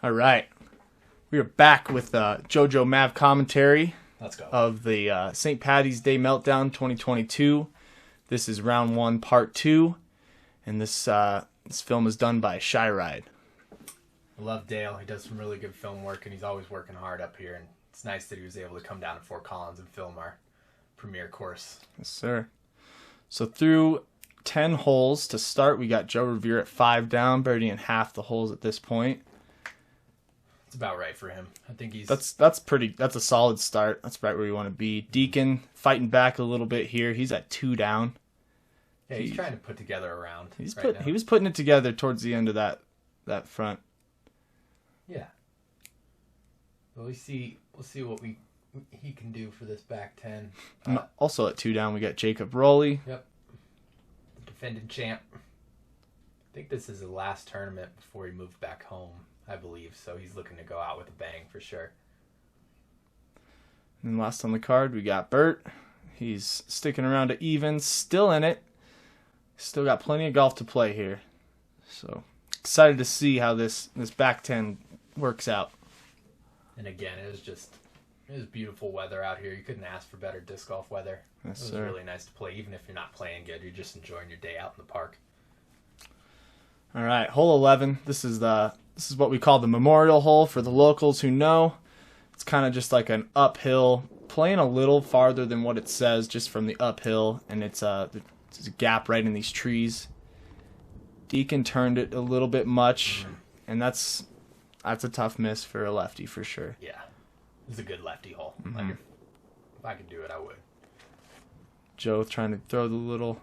All right. We are back with JoJo Mav commentary. Let's go. Of the St. Paddy's Day Meltdown 2022. This is round 1, part 2. And this film is done by Shy Ride. I love Dale. He does some really good film work, and he's always working hard up here. And it's nice that he was able to come down to Fort Collins and film our premiere course. Yes, sir. So through 10 holes to start, we got Joe Rovere at 5 down, birdieing half the holes at this point. It's about right for him. I think he's... That's a solid start. That's right where you want to be. Deiken fighting back a little bit here. He's at 2 down. Yeah, he's trying to put together a round. He was putting it together towards the end of that front. Yeah. Well, we'll see what he can do for this back 10. And also at 2 down, we got Jacob Roley. Yep. The defending champ. I think this is the last tournament before he moved back home, I believe. So he's looking to go out with a bang for sure. And then last on the card, we got Bert. He's sticking around to evens, still in it. Still got plenty of golf to play here. So excited to see how this back 10 works out. And again, it was beautiful weather out here. You couldn't ask for better disc golf weather. Yes, it was really nice to play, even if you're not playing good. You're just enjoying your day out in the park. All right, hole 11. This is what we call the memorial hole for the locals who know. It's kind of just like an uphill, playing a little farther than what it says just from the uphill, and there's a gap right in these trees. Deiken turned it a little bit much, and that's a tough miss for a lefty for sure. Yeah, it's a good lefty hole. Mm-hmm. Like if I could do it, I would. Joe trying to throw the little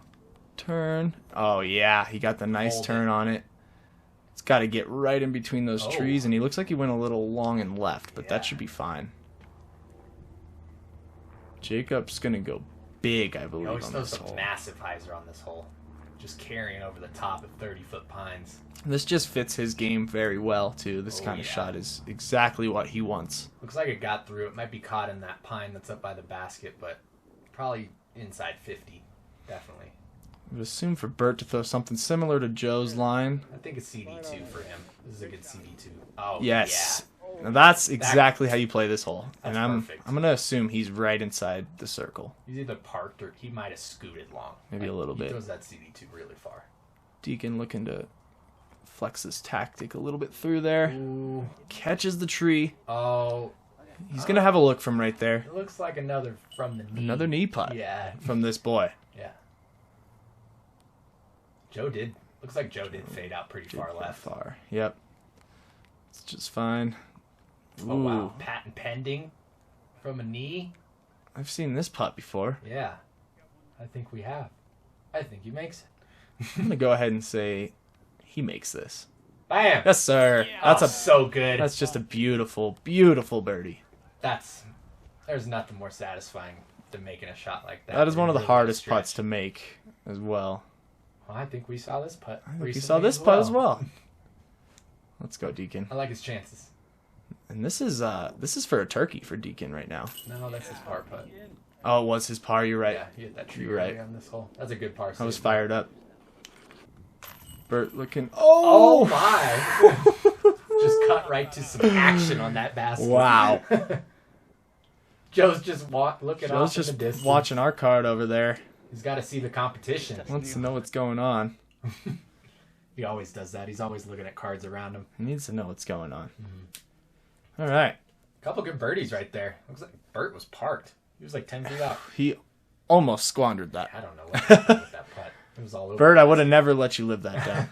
turn. Oh yeah, he got the nice turn on it. It's got to get right in between those trees, and he looks like he went a little long and left, but that should be fine. Jacob's gonna go big, I believe, on this hole. He always throws some massive hyzer on this hole, just carrying over the top of 30-foot pines. This just fits his game very well too. This kind of shot is exactly what he wants. Looks like it got through. It might be caught in that pine that's up by the basket, but probably inside 50, definitely. I would assume for Bert to throw something similar to Joe's line. I think it's CD2 for him. This is a good CD2. Oh, yes. Yeah. Now that's exactly how you play this hole. And I'm perfect. going to assume he's right inside the circle. He's either parked or he might have scooted long. Maybe a little bit. He throws that CD2 really far. Deiken looking to flex his tactic a little bit through there. Ooh. Catches the tree. Oh. He's going to have a look from right there. It looks like another from the knee. Another knee putt. Yeah. From this boy. Yeah. Looks like Joe did fade out pretty far left. Far. Yep. It's just fine. Ooh. Oh, wow. Patent pending from a knee. I've seen this putt before. Yeah. I think we have. I think he makes it. I'm going to go ahead and say he makes this. Bam! Yes, sir. Yeah. That's so good. That's just a beautiful, beautiful birdie. There's nothing more satisfying than making a shot like that. That is one of the hardest putts to make as well. Well, I think we saw this putt. We saw this putt as well. Let's go, Deiken. I like his chances. And this is for a turkey for Deiken right now. No, that's his par putt. Oh, it was his par. You're right. Yeah, he hit that tree right on this hole. That's a good par. I was fired up. Bert looking. Oh my! Just cut right to some action on that basket. Wow. Joe's just looking off just in the distance. Watching our card over there. He's got to see the competition. Wants to know what's going on. He always does that. He's always looking at cards around him. He needs to know what's going on. Mm-hmm. All right. Couple good birdies right there. Looks like Bert was parked. He was like 10 feet out. He almost squandered that. I don't know what happened with that putt. It was all over. Bert, I would have never let you live that down.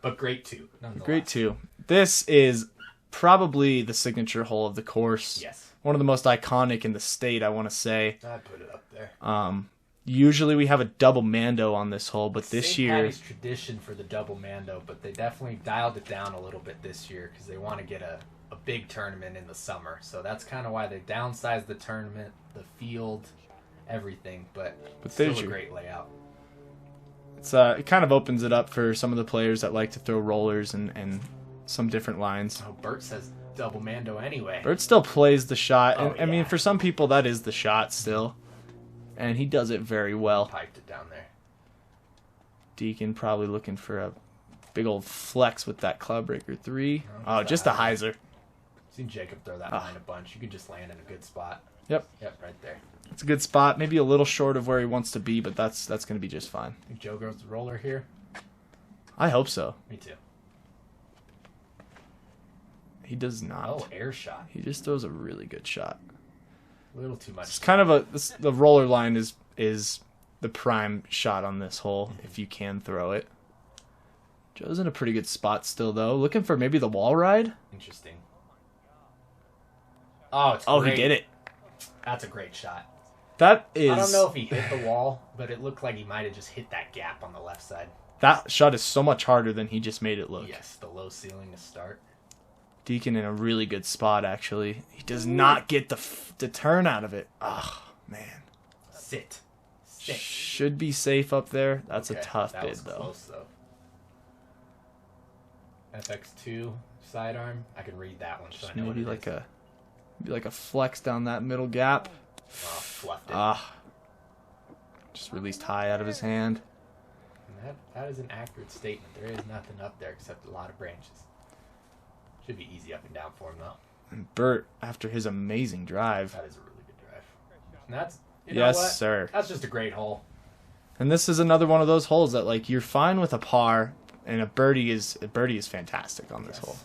But great two. Great two. This is probably the signature hole of the course. Yes. One of the most iconic in the state, I want to say. I'd put it up there. Usually we have a double Mando on this hole, but this year... St. Paddy's tradition for the double Mando, but they definitely dialed it down a little bit this year because they want to get a big tournament in the summer. So that's kind of why they downsized the tournament, the field, everything, but still a great layout. It kind of opens it up for some of the players that like to throw rollers and some different lines. Oh, Bert says double Mando anyway. Bert still plays the shot. And, I mean, for some people, that is the shot still. And he does it very well. Piped it down there. Deiken probably looking for a big old flex with that club breaker 3. Oh, just a hyzer. Seen Jacob throw that line a bunch. You can just land in a good spot. Yep. Yep, right there. It's a good spot. Maybe a little short of where he wants to be, but that's going to be just fine. Think Joe goes the roller here? I hope so. Me too. He does not. Oh, air shot. He just throws a really good shot. A little too much. It's kind of the roller line is the prime shot on this hole if you can throw it. Joe's in a pretty good spot still though. Looking for maybe the wall ride. Interesting. Oh, it's Oh, great. he did it. That's a great shot. That is. I don't know if he hit the wall, but it looked like he might have just hit that gap on the left side. That shot is so much harder than he just made it look. Yes, the low ceiling to start. Deiken in a really good spot actually. He does not get the turn out of it. Oh man. Sit. Should be safe up there. That's Okay, a tough that bid was though. Close though. FX2 sidearm. I can read that one, so I know Maybe what like it is. maybe like a flex down that middle gap. Oh, fluffed it. Just released high out of his hand. And that is an accurate statement. There is nothing up there except a lot of branches. Should be easy up and down for him though. And Burt, after his amazing drive. That is a really good drive. And that's you know Yes, what? sir. That's just a great hole. And this is another one of those holes that like you're fine with a par, and a birdie is fantastic on this hole.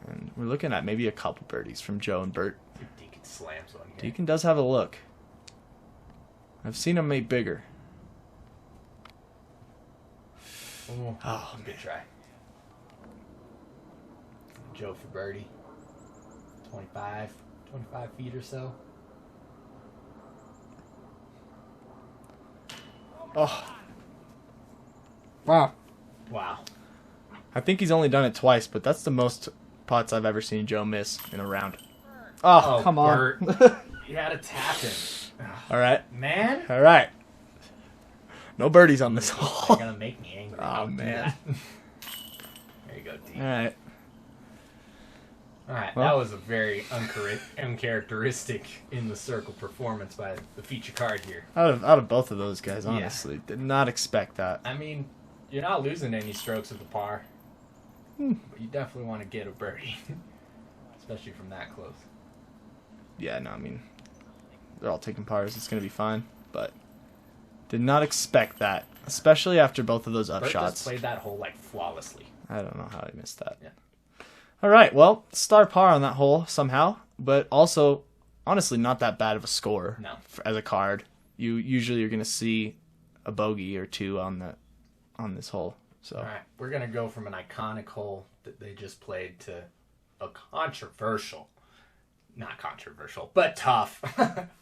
And we're looking at maybe a couple birdies from Joe and Burt. Deiken slams one here. Deiken does have a look. I've seen him make bigger. Ooh, Oh, good try. Joe for birdie. 25 feet or so. Oh. Wow. Wow. I think he's only done it twice, but that's the most putts I've ever seen Joe miss in a round. Oh, come on. Bert. You had to tap him. All right. Man. All right. No birdies on this You're hole. going to make me angry. Oh, Don't do man. that. There you go, D. All right. All right, Well. that was a very uncharacteristic in the circle performance by the feature card here. Out of both of those guys, honestly. Did not expect that. I mean, you're not losing any strokes with the par, but you definitely want to get a birdie, especially from that close. Yeah, no, I mean, they're all taking pars. It's going to be fine. But did not expect that, especially after both of those up Bert shots. just played that hole like flawlessly. I don't know how I missed that. Yeah. All right, well, star par on that hole somehow, but also, honestly, not that bad of a score. No. As a card. Usually you're going to see a bogey or two on this hole. So All right, we're going to go from an iconic hole that they just played to a controversial, not controversial, but tough,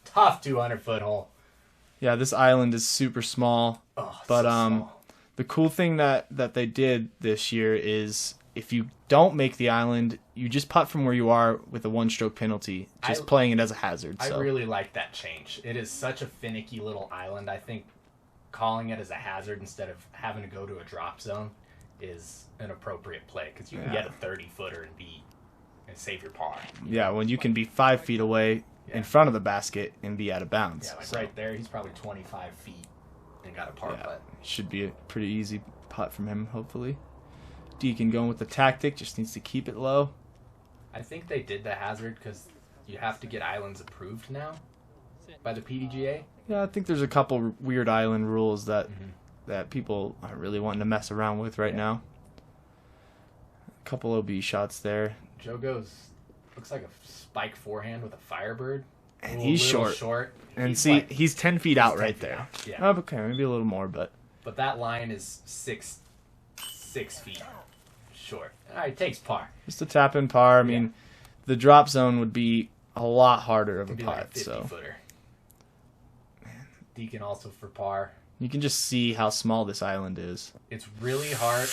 tough 200-foot hole. yeah, this island is super small. Oh, But so small. the cool thing that they did this year is if you don't make the island, you just putt from where you are with a one-stroke penalty, just playing it as a hazard. I So. really like that change. It is such a finicky little island. I think calling it as a hazard instead of having to go to a drop zone is an appropriate play because you can get a 30-footer and save your par. Yeah, when you can be 5 feet away in front of the basket and be out of bounds. Yeah, like So, right there, he's probably 25 feet and got a par putt. should be a pretty easy putt from him, hopefully. Deiken going with the tactic, just needs to keep it low. I think they did the hazard because you have to get islands approved now by the PDGA. Yeah, I think there's a couple weird island rules that people aren't really wanting to mess around with right now. A couple OB shots there. Joe goes, looks like a spike forehand with a Firebird. And Ooh, he's little short. And He's see, like- he's 10 feet out 10 right feet there. out, yeah. Oh, okay, maybe a little more, but But that line is six feet short. All right, takes par. just a tap in par. I mean, the drop zone would be a lot harder of a Could be like a putt. 50 So footer. Deiken also for par. you can just see how small this island is. It's really hard.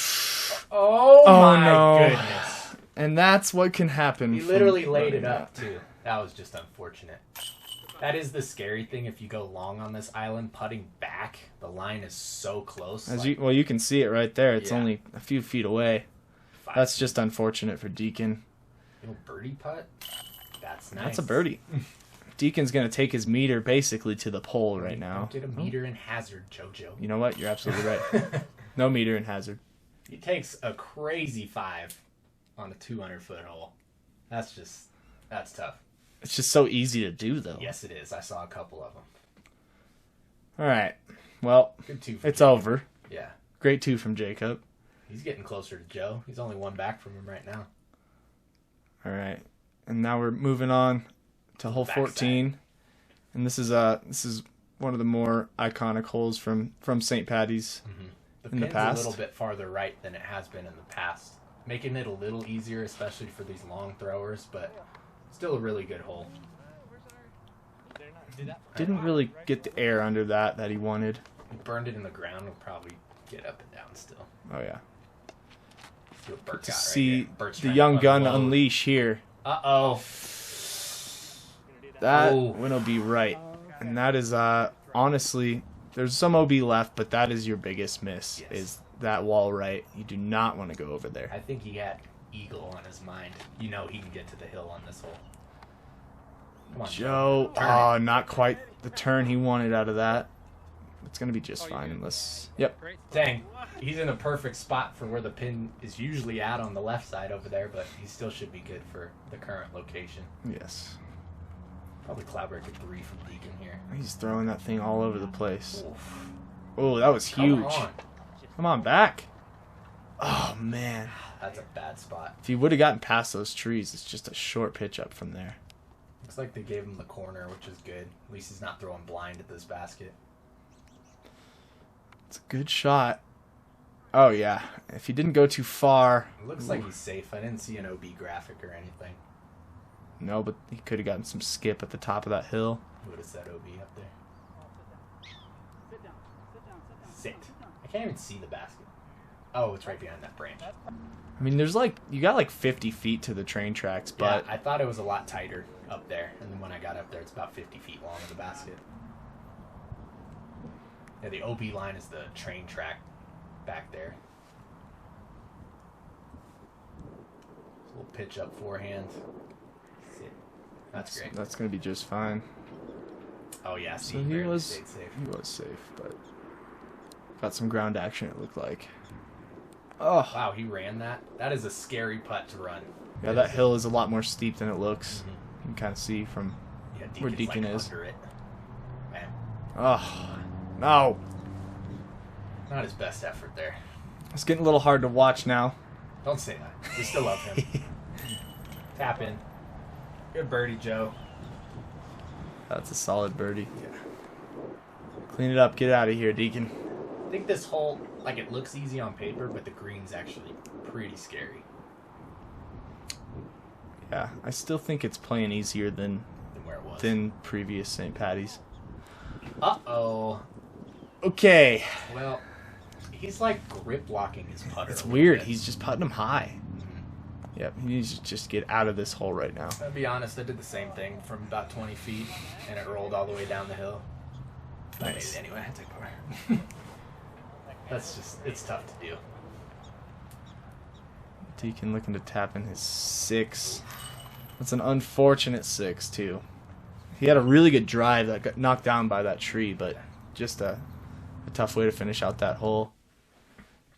Oh, my no. goodness. And that's what can happen. He from literally laid running it up, that. too. That was just unfortunate. That is the scary thing if you go long on this island, putting back, the line is so close. As like you can see it right there. It's Yeah. only a few feet away. 5 That's just unfortunate for Deiken. little birdie putt. That's nice. That's a birdie. Deacon's going to take his meter basically to the pole right now. Don't get a meter in hazard, JoJo. You know what? You're absolutely right. No meter in hazard. He takes a crazy 5 on a 200-foot hole. That's tough. It's just so easy to do, though. Yes, it is. I saw a couple of them. All right. Well, Good 2 it's Jacob. over. Yeah. Great 2 from Jacob. He's getting closer to Joe. He's only 1 back from him right now. All right. And now we're moving on to hole 14. And this is one of the more iconic holes from St. Patty's in the past. A little bit farther right than it has been in the past, making it a little easier, especially for these long throwers, but still a really good hole. Didn't really get the air under that he wanted. He burned it in the ground. Will probably get up and down still. Oh, yeah. See what Bert To got right see here. Bert's the trying to young gun unload. unleash here. Uh-oh. That Oh. win will be right. And that is, honestly, there's some OB left, but that is your biggest miss, Yes. is that wall right. You do not want to go over there. I think he had eagle on his mind. You know he can get to the hill on this hole. Come on, Joe, Turn oh, it. not quite the turn he wanted out of that. It's going to be just fine unless... Yep. Dang. He's in a perfect spot for where the pin is usually at on the left side over there, but he still should be good for the current location. Yes. Probably Cloudbreaker 3 from Deiken here. He's throwing that thing all over the place. Oof. Oh, that was huge. Come on. Come on, back. Oh, man. That's a bad spot. If he would have gotten past those trees, it's just a short pitch up from there. Looks like they gave him the corner, which is good. At least he's not throwing blind at this basket. It's a good shot. Oh, yeah. If he didn't go too far... It looks like he's safe. I didn't see an OB graphic or anything. No, but he could have gotten some skip at the top of that hill. Who would have said OB up there? Sit. I can't even see the basket. Oh, it's right behind that branch. I mean, there's you got like 50 feet to the train tracks, but... Yeah, I thought it was a lot tighter up there. And then when I got up there, it's about 50 feet long of the basket. Yeah, the OB line is the train track back there. A little pitch up forehand. Sit. That's great. That's going to be just fine. Oh, yeah, see, So he barely was stayed safe. safe, but got some ground action, it looked like. Oh, Wow, he ran that. That is a scary putt to run. yeah, that hill is a lot more steep than it looks. Mhm. You can kind of see from Yeah, where Deacon's Deiken like is. under it. Man, Oh, no. not his best effort there. It's getting a little hard to watch now. Don't say that. We still love him. Tap in. Good birdie, Joe. That's a solid birdie. Yeah. Clean it up. Get out of here, Deiken. I think this hole, like, it looks easy on paper, but the green's actually pretty scary Yeah, I still think it's playing easier than than where it was. previous St. Patty's. Uh-oh. Okay. Well, he's like grip locking his putter. It's a little weird. bit. He's just putting him high. Yep, he needs to just get out of this hole right now. I'll be honest, I did the same thing from about 20 feet, and it rolled all the way down the hill. I made Nice. it anyway. I took part. That's just, it's tough to do. Deiken looking to tap in his 6. That's an unfortunate 6, too. He had a really good drive that got knocked down by that tree, but just a tough way to finish out that hole.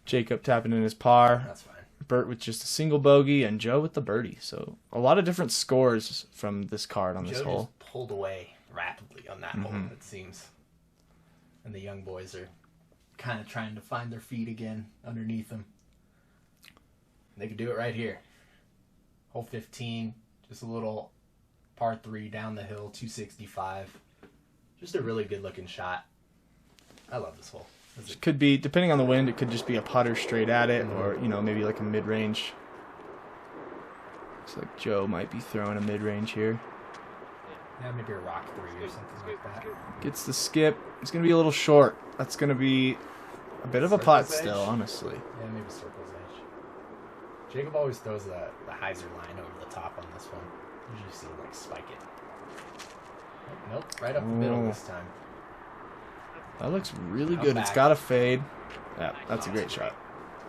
Jacob tapping in his par. That's fine. Bert with just a single bogey, and Joe with the birdie. So a lot of different scores from this card on this Joe hole. just pulled away rapidly on that hole, it seems. And the young boys are kind of trying to find their feet again underneath them. They could do it right here. Hole 15, just a little par 3 down the hill, 265. Just a really good looking shot. I love this hole. It could be, depending on the wind, it could just be a putter straight at it, or, you know, maybe like a mid-range. Looks like Joe might be throwing a mid-range here. Yeah, maybe a rock 3 or something like that. Gets the skip. It's going to be a little short. That's going to be a bit of a putt Circle's still, edge? honestly. Yeah, maybe circle's edge. Jacob always throws the hyzer line over the top on this one. Usually see him like spike it. Nope, right up the middle this time. That looks really Up good. back. It's got a fade. Yeah, that's a great shot.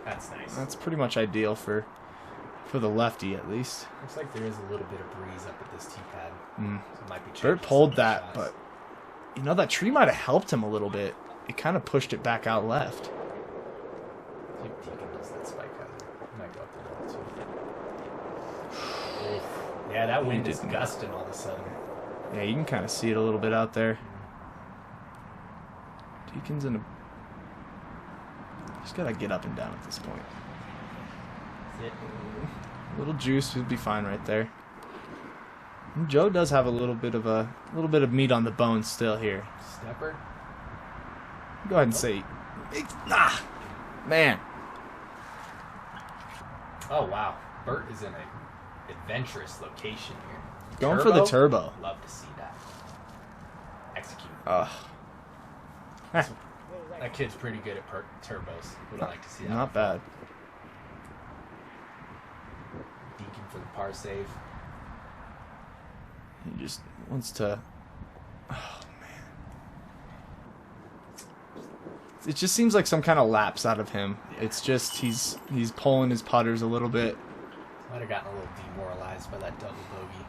That's nice. That's pretty much ideal for the lefty, at least. Looks like there is a little bit of breeze up at this tee pad. So it might be Bert changing pulled some of the that, shots. but, you know, that tree might have helped him a little bit. It kind of pushed it back out left. I think Deacon does that spike hyzer. He might go up the middle too. Oof. Yeah, that wind is gusting all of a sudden. Yeah, you can kind of see it a little bit out there. Deiken's in a... Just gotta get up and down at this point. A little juice would be fine right there. And Joe does have a little bit of meat on the bone still here. Stepper. Go ahead and say, man. Oh wow, Burt is in an adventurous location here. Going for the turbo. Love to see that. Execute. That kid's pretty good at turbos. Would I like to see that? Not bad. Deiken for the par save. He just wants to... Oh, man. It just seems like some kind of lapse out of him. Yeah. It's just he's pulling his putters a little bit. Might have gotten a little demoralized by that double bogey.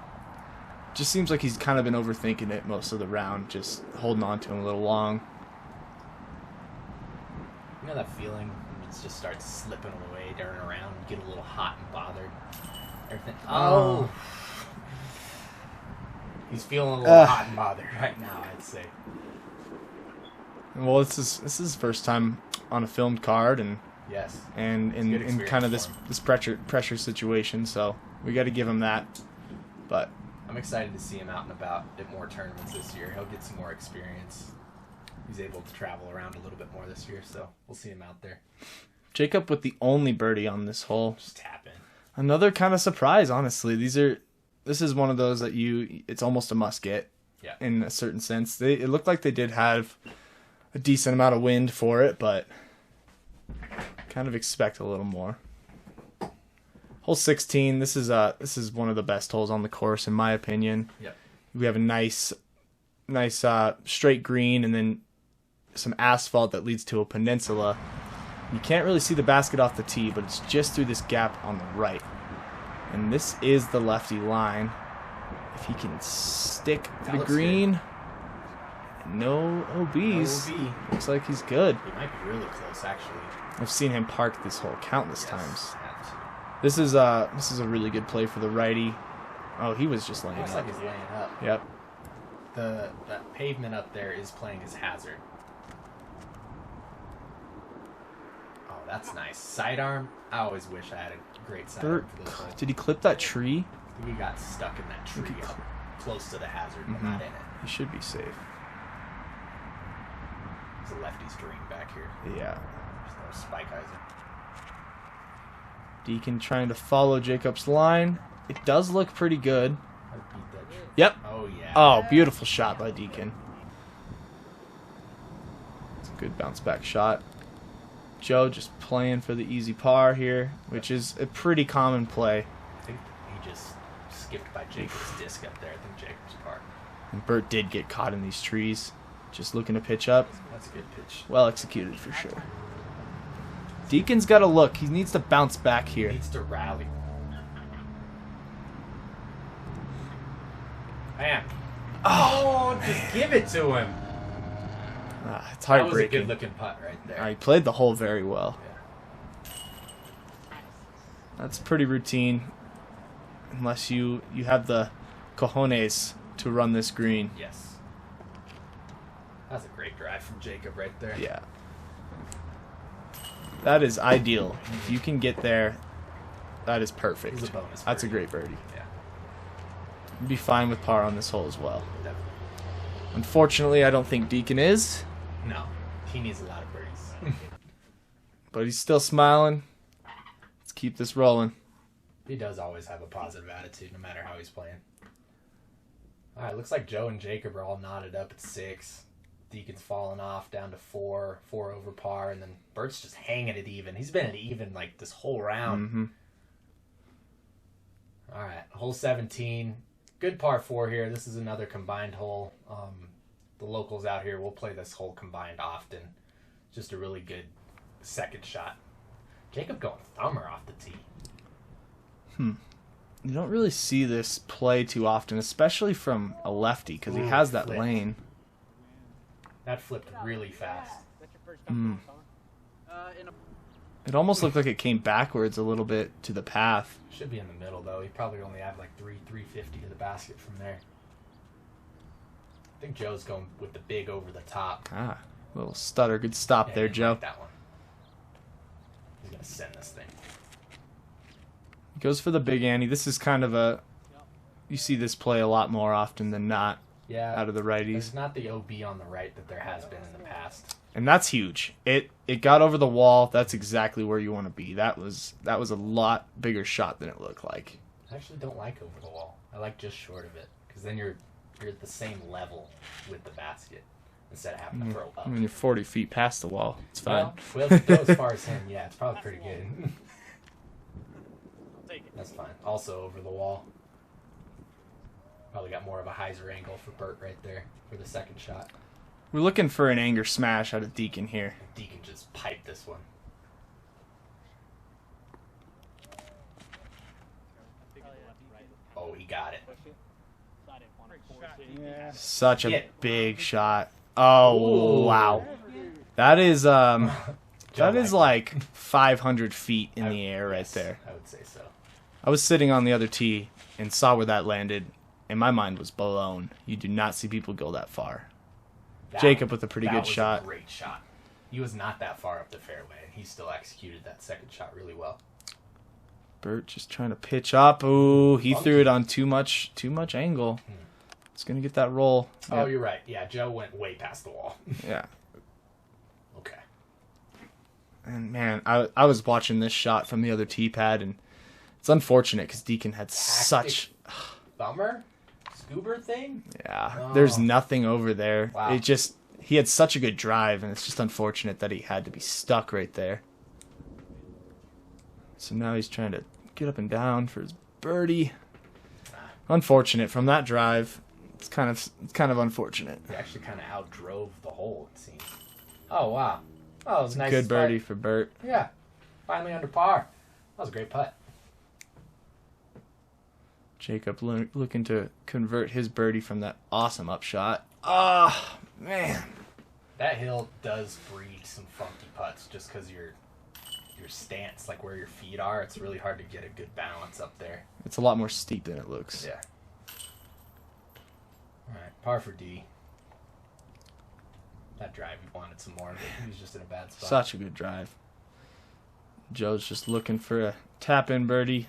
Just seems like he's kind of been overthinking it most of the round, just holding on to him a little long. You know that feeling when it just starts slipping away, turning around, get a little hot and bothered? Everything. Oh! He's feeling a little hot and bothered right now, I'd say. Well, this is his first time on a filmed card, and yes, and in kind of this pressure situation, so we got to give him that. But I'm excited to see him out and about at more tournaments this year. He'll get some more experience. He's able to travel around a little bit more this year, so we'll see him out there. Jacob with the only birdie on this hole. Just tap in. Another kind of surprise, honestly. This is one of those that it's almost a must get. Yeah. In a certain sense. It looked like they did have a decent amount of wind for it, but kind of expect a little more. Hole 16, this is one of the best holes on the course in my opinion. Yep. We have a nice straight green and then some asphalt that leads to a peninsula. You can't really see the basket off the tee, but it's just through this gap on the right. And this is the lefty line. If he can stick the green. Good. No OBs. No OB. Looks like he's good. He might be really close, actually. I've seen him park this hole countless times. This is a really good play for the righty. Oh, he was just laying up. Looks like he's laying up. Yep. That pavement up there is playing his hazard. Oh, that's nice. Sidearm. I always wish I had a great sidearm for this hole. Did he clip that tree? I think he got stuck in that tree close to the hazard, but not in it. He should be safe. It's a lefty's dream back here. Yeah. There's no spike Heiser. Deiken trying to follow Jacob's line. It does look pretty good. I beat that tree. Yep. Oh, yeah. Oh, beautiful shot by Deiken. It's a good bounce back shot. Joe just playing for the easy par here, which is a pretty common play. I think he just skipped by Jacob's disc up there. I think Jacob's par. And Burt did get caught in these trees. Just looking to pitch up. That's a good pitch. Well executed for sure. Deiken's got to look. He needs to bounce back here. He needs to rally. Man. Oh, just give it to him. It's heartbreaking. That was a good-looking putt right there. He played the hole very well. Yeah. That's pretty routine. Unless you have the cojones to run this green. Yes. That's a great drive from Jacob right there. Yeah. That is ideal. If you can get there, that is perfect. It's a bonus That's a birdie. great birdie. Yeah. You'd be fine with par on this hole as well. Definitely. Unfortunately, I don't think Deiken is. No. He needs a lot of birdies. But he's still smiling. Let's keep this rolling. He does always have a positive attitude no matter how he's playing. Alright, looks like Joe and Jacob are all knotted up at 6. Deiken's falling off down to 4 over par, and then Burt's just hanging it even. He's been at even like this whole round. Mm-hmm. Alright, hole 17. Good par 4 here. This is another combined hole. The locals out here will play this hole combined often. Just a really good second shot. Jacob going thumber off the tee. You don't really see this play too often, especially from a lefty, because he has that flipped. lane. That flipped really fast. It almost looked like it came backwards a little bit to the path. Should be in the middle, though. He probably only had like 350 to the basket from there. I think Joe's going with the big over the top. Ah, little stutter. Good stop there, Joe. Like that one. He's going to send this thing. He goes for the big ante. This is kind of a... You see this play a lot more often than not out of the righties. There's not the OB on the right that there has been in the past. And that's huge. It got over the wall. That's exactly where you want to be. That was a lot bigger shot than it looked like. I actually don't like over the wall. I like just short of it. Because then you're at the same level with the basket instead of having to throw up. I mean, you're 40 feet past the wall. It's fine. Well, if you go as far as him, yeah, it's probably pretty good. That's fine. Also over the wall. Probably got more of a hyzer angle for Burt right there for the second shot. We're looking for an anger smash out of Deiken here. Deiken just piped this one. Oh, he got it. Such a big shot. Oh, wow. That is like 500 feet in the air right there. I would say so. I was sitting on the other tee and saw where that landed, and my mind was blown. You do not see people go that far. Jacob with a pretty good shot. That was a great shot. He was not that far up the fairway, and he still executed that second shot really well. Burt just trying to pitch up. Ooh, he threw it on too much angle. It's going to get that roll. Oh, you're right. Yeah, Joe went way past the wall. Yeah. Okay. And, man, I was watching this shot from the other tee pad, and it's unfortunate because Deiken had such... Bummer? Scuba thing? Yeah, oh. There's nothing over there. Wow. He had such a good drive, and it's just unfortunate that he had to be stuck right there. So now he's trying to get up and down for his birdie. Unfortunate from that drive. It's kind of unfortunate. He actually kind of outdrove the hole, it seems. Oh wow! Oh, it was a nice good birdie for Burt. Yeah, finally under par. That was a great putt. Jacob looking to convert his birdie from that awesome upshot. Ah, man. That hill does breed some funky putts just because your stance, like where your feet are, it's really hard to get a good balance up there. It's a lot more steep than it looks. Yeah. All right, par for D. That drive, he wanted some more, but he was just in a bad spot. Such a good drive. Joe's just looking for a tap-in birdie.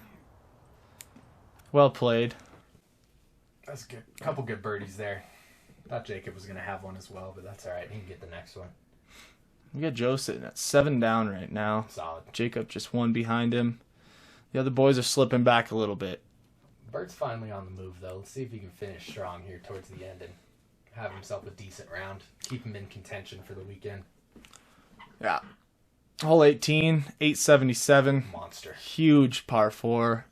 Well played. That's good. A couple good birdies there. Thought Jacob was going to have one as well, but that's all right. He can get the next one. We got Joe sitting at 7 down right now. Solid. Jacob just 1 behind him. The other boys are slipping back a little bit. Bert's finally on the move, though. Let's see if he can finish strong here towards the end and have himself a decent round. Keep him in contention for the weekend. Yeah. Hole 18, 877. Monster. Huge par 4.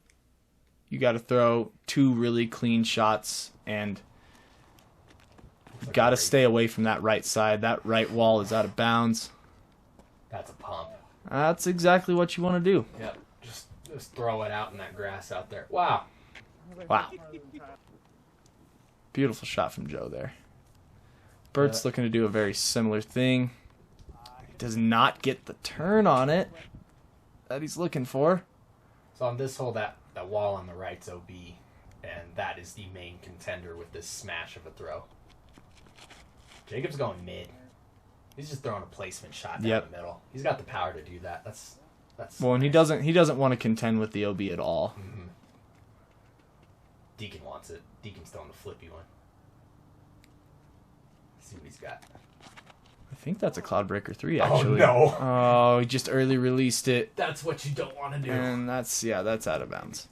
You got to throw 2 really clean shots, and you got to stay away from that right side. That right wall is out of bounds. That's a pump. That's exactly what you want to do. Yep. Just throw it out in that grass out there. Wow. Wow. Beautiful shot from Joe there. Bert's looking to do a very similar thing. He does not get the turn on it that he's looking for. So on this hole, that wall on the right's OB, and that is the main contender with this smash of a throw. Jacob's going mid. He's just throwing a placement shot down the middle. He's got the power to do that. That's well, and nice. he doesn't want to contend with the OB at all. Mm-hmm. Deiken wants it. Deacon's throwing the flippy one. Let's see what he's got. I think that's a Cloudbreaker 3, actually. Oh, no. Oh, he just early released it. That's what you don't want to do. And that's out of bounds.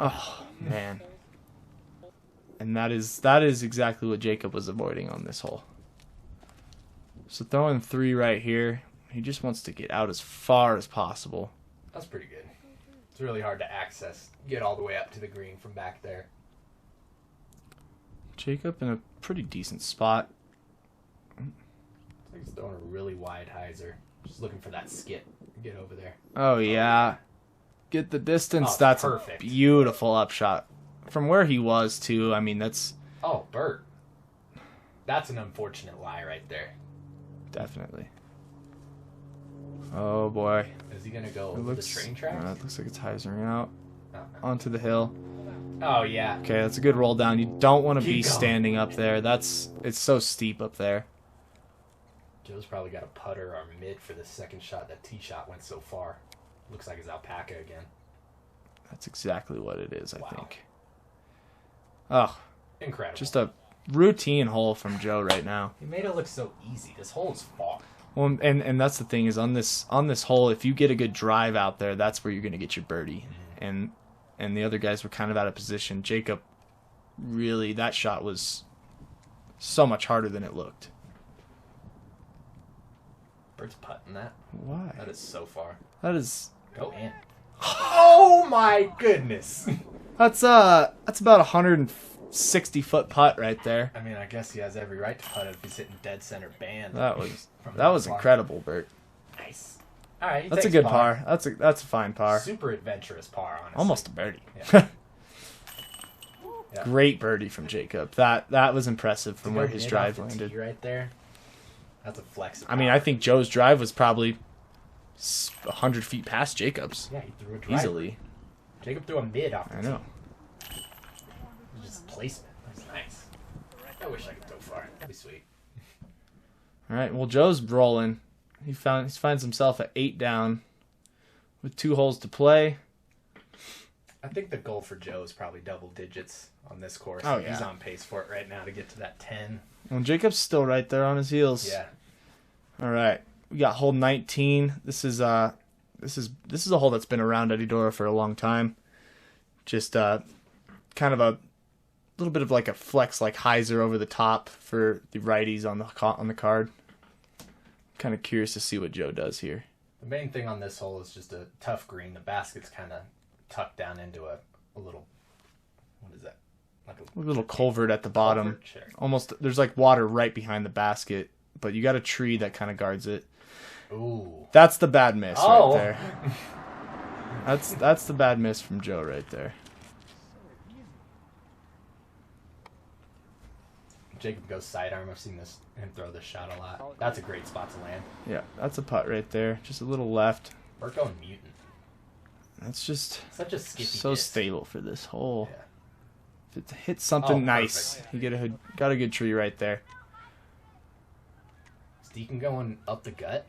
Oh, man. And that is exactly what Jacob was avoiding on this hole. So throwing 3 right here. He just wants to get out as far as possible. That's pretty good. It's really hard to access. Get all the way up to the green from back there. Jacob in a pretty decent spot. He's throwing a really wide hyzer. Just looking for that skip. Get over there. Oh, yeah. Get the distance. Oh, that's perfect. A beautiful upshot. From where he was, too. I mean, that's... Oh, Burt. That's an unfortunate lie right there. Definitely. Oh boy. Is he gonna go It over looks, the train tracks? it looks like it's hyzering out Oh. onto the hill. Oh yeah. Okay, that's a good roll down. You don't want to Keep be going. standing up there. It's so steep up there. Joe's probably got a putter or mid for the second shot. That tee shot went so far. Looks like his alpaca again. That's exactly what it is, I Wow. think. Oh, Incredible. just a routine hole from Joe right now. He made it look so easy. This hole is far. Well, and that's the thing is on this hole, if you get a good drive out there, that's where you're going to get your birdie. And the other guys were kind of out of position. Jacob, really, that shot was so much harder than it looked. Bert's putting that. Why? That is so far. That is Go in. Oh my goodness. that's about a 160-foot putt right there. I mean, I guess he has every right to putt if he's hitting dead center band. That was From that was far. incredible, Bert. Nice. All right. He That's a takes good par. That's a fine par. Super adventurous par, honestly. Almost a birdie. Yeah. Yeah. Great birdie from Jacob. That was impressive from where Good his mid drive off the landed. tee right there. That's a flex. Of I mean, power. I think Joe's drive was probably 100 feet past Jacob's Yeah, he threw a driver. easily. Jacob threw a mid off the I tee. know. It was just placement. That was nice. I wish I could go far. That'd be sweet. All right. Well, Joe's rolling. He finds himself at 8 down with 2 holes to play. I think the goal for Joe is probably double digits on this course. Oh, He's yeah. on pace for it right now to get to that 10. Well, Jacob's still right there on his heels. Yeah. All right. We got hole 19. This is a hole that's been around at Edora for a long time. Just kind of a little bit of like a flex, like hyzer over the top for the righties on the card. Kind of curious to see what Joe does here. The main thing on this hole is just a tough green. The basket's kind of tucked down into a little, what is that? Like A little culvert at the bottom. culvert? Sure. Almost, there's like water right behind the basket, but you got a tree that kind of guards it. Ooh. That's the bad miss Oh. right there. That's the bad miss from Joe right there. Jacob goes sidearm. I've seen him throw this shot a lot. That's a great spot to land. Yeah, that's a putt right there. Just a little left. We're going mutant. That's just Such a skippy so disc. stable for this hole. Yeah. If it hits something Oh, nice, perfect. you got a good tree right there. Is Deiken going up the gut?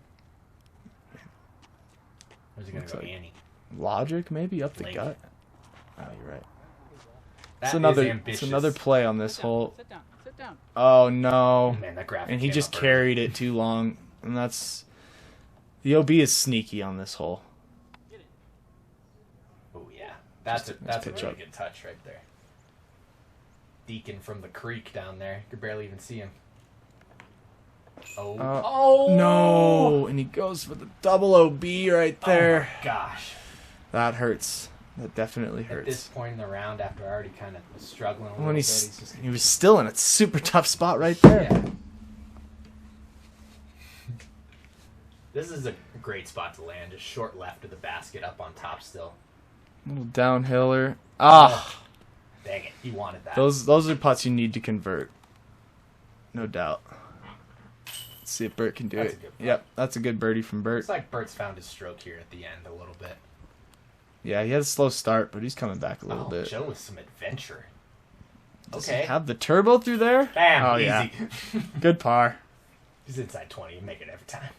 Or is he going Looks to go like- Annie? Logic maybe up the Lake. gut. Oh, you're right. That It's is it's ambitious. another play on this hole. Sit down. Sit down. Oh no. Man, that graphic And he came just up early. carried it too long, and that's the OB is sneaky on this hole. Oh yeah, that's a pitch really up. good touch right there. Deiken from the creek down there. You could barely even see him. Oh, No, and he goes for the double OB right there. Oh my gosh. That hurts. That definitely At this hurts. point in the round, after I already kind of was struggling a little When bit, he's just he was still in a super tough spot right there. yeah. This is a great spot to land. Just short left of the basket, up on top still. Little downhiller. Ah, Dang it, he wanted that. those are putts you need to convert. No doubt. Let's see if Bert can do That's it. a good putt. Yep, that's a good birdie from Bert. Looks like Bert's found his stroke here at the end a little bit. Yeah, he had a slow start, but he's coming back a little Oh, bit. Joe with some adventure. Does Okay. he have the turbo through there? Bam, Oh, easy. yeah. Good par. He's inside 20. You make it every time.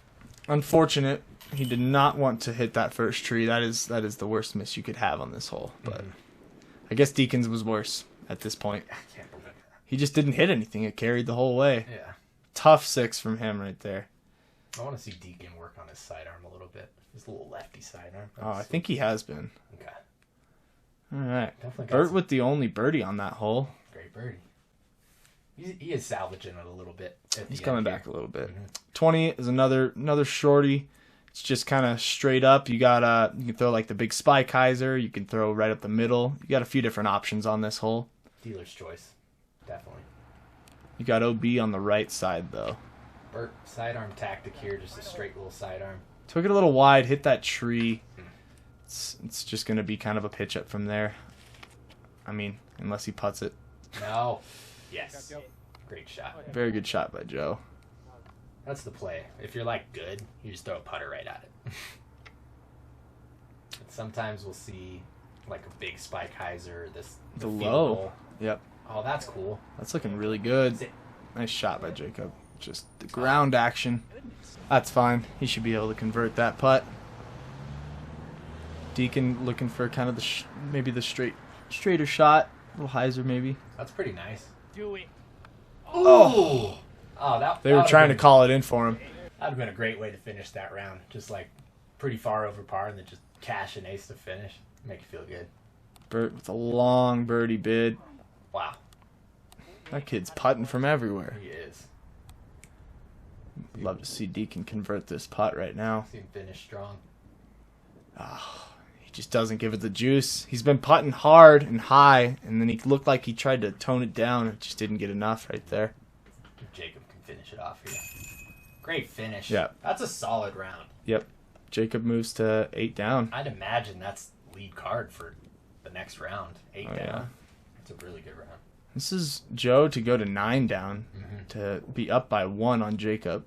Unfortunate. He did not want to hit that first tree. That is the worst miss you could have on this hole. But I guess Deacon's was worse at this point. I can't believe that. He just didn't hit anything. It carried the whole way. Yeah. Tough 6 from him right there. I want to see Deiken work on his sidearm a little bit. His little lefty sidearm. Oh, I think he has been. Okay. All right. Definitely got Bert some with the only birdie on that hole. great birdie. He is salvaging it a little bit. He's coming back a little bit. 20 is another shorty. It's just kind of straight up. You can throw like the big spike hyzer. You can throw right up the middle. You got a few different options on this hole. Dealer's choice. Definitely. You got OB on the right side though. Bert, sidearm tactic here. Just a straight little sidearm. Took it a little wide, hit that tree. It's just going to be kind of a pitch up from there. I mean, unless he putts it. No. Yes. Great shot. Very good shot by Joe. That's the play. If you're like good, you just throw a putter right at it. But sometimes we'll see like a big spike hyzer. The low. Goal. Yep. Oh, that's cool. That's looking really good. Nice shot by Jacob. Just the ground action. That's fine. He should be able to convert that putt. Deiken looking for kind of the maybe the straighter shot. A little hyzer maybe. That's pretty nice. Do it. Oh. Oh, they were trying to call it in for him. That'd have been a great way to finish that round. Just like pretty far over par and then just cash an ace to finish. Make you feel good. Burt with a long birdie bid. Wow. That kid's putting from everywhere. He is. Love to see Deiken convert this putt right now. See him finish strong. He just doesn't give it the juice. He's been putting hard and high, and then he looked like he tried to tone it down. It just didn't get enough right there. Jacob can finish it off here. Great finish. Yeah. That's a solid round. Yep. Jacob moves to 8 down. I'd imagine that's lead card for the next round. 8 down. Yeah. It's a really good round. This is Joe to go to 9 down, to be up by 1 on Jacob.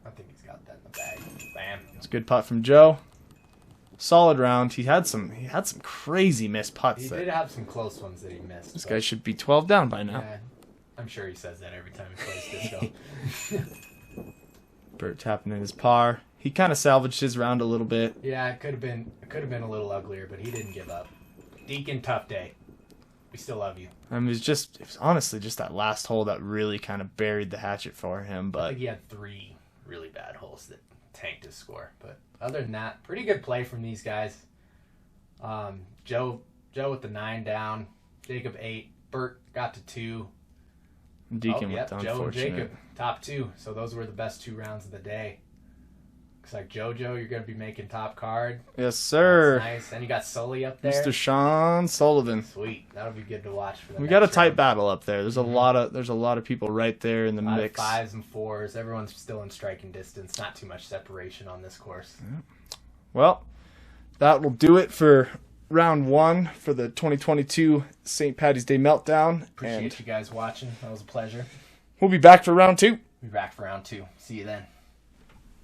I think he's got that in the bag. Bam. It's a good putt from Joe. Solid round. He had some crazy missed putts. He did have some close ones that he missed. This guy should be 12 down by now. Yeah, I'm sure he says that every time he plays disco. Burt tapping in his par. He kind of salvaged his round a little bit. Yeah, it could have been a little uglier, but he didn't give up. Deiken, tough day. We still love you. I mean, it was honestly just that last hole that really kind of buried the hatchet for him. I But think he had 3 really bad holes that tanked his score. But other than that, pretty good play from these guys. Joe with the 9 down, Jacob 8, Burt got to 2. Deiken with the Joe and unfortunate. Jacob top 2. So those were the best 2 rounds of the day. Looks like JoJo, you're going to be making top card. Yes, sir. That's nice. And you got Sully up there. Mr. Sean Sullivan. Sweet. That'll be good to watch for the We got a next tight round. battle up there. There's a lot of people right there in the A lot mix. of 5s and 4s. Everyone's still in striking distance. Not too much separation on this course. Well, that will do it for round 1 for the 2022 St. Paddy's Day Meltdown. Appreciate you guys watching. That was a pleasure. We'll be back for round 2. Be back for round 2. See you then.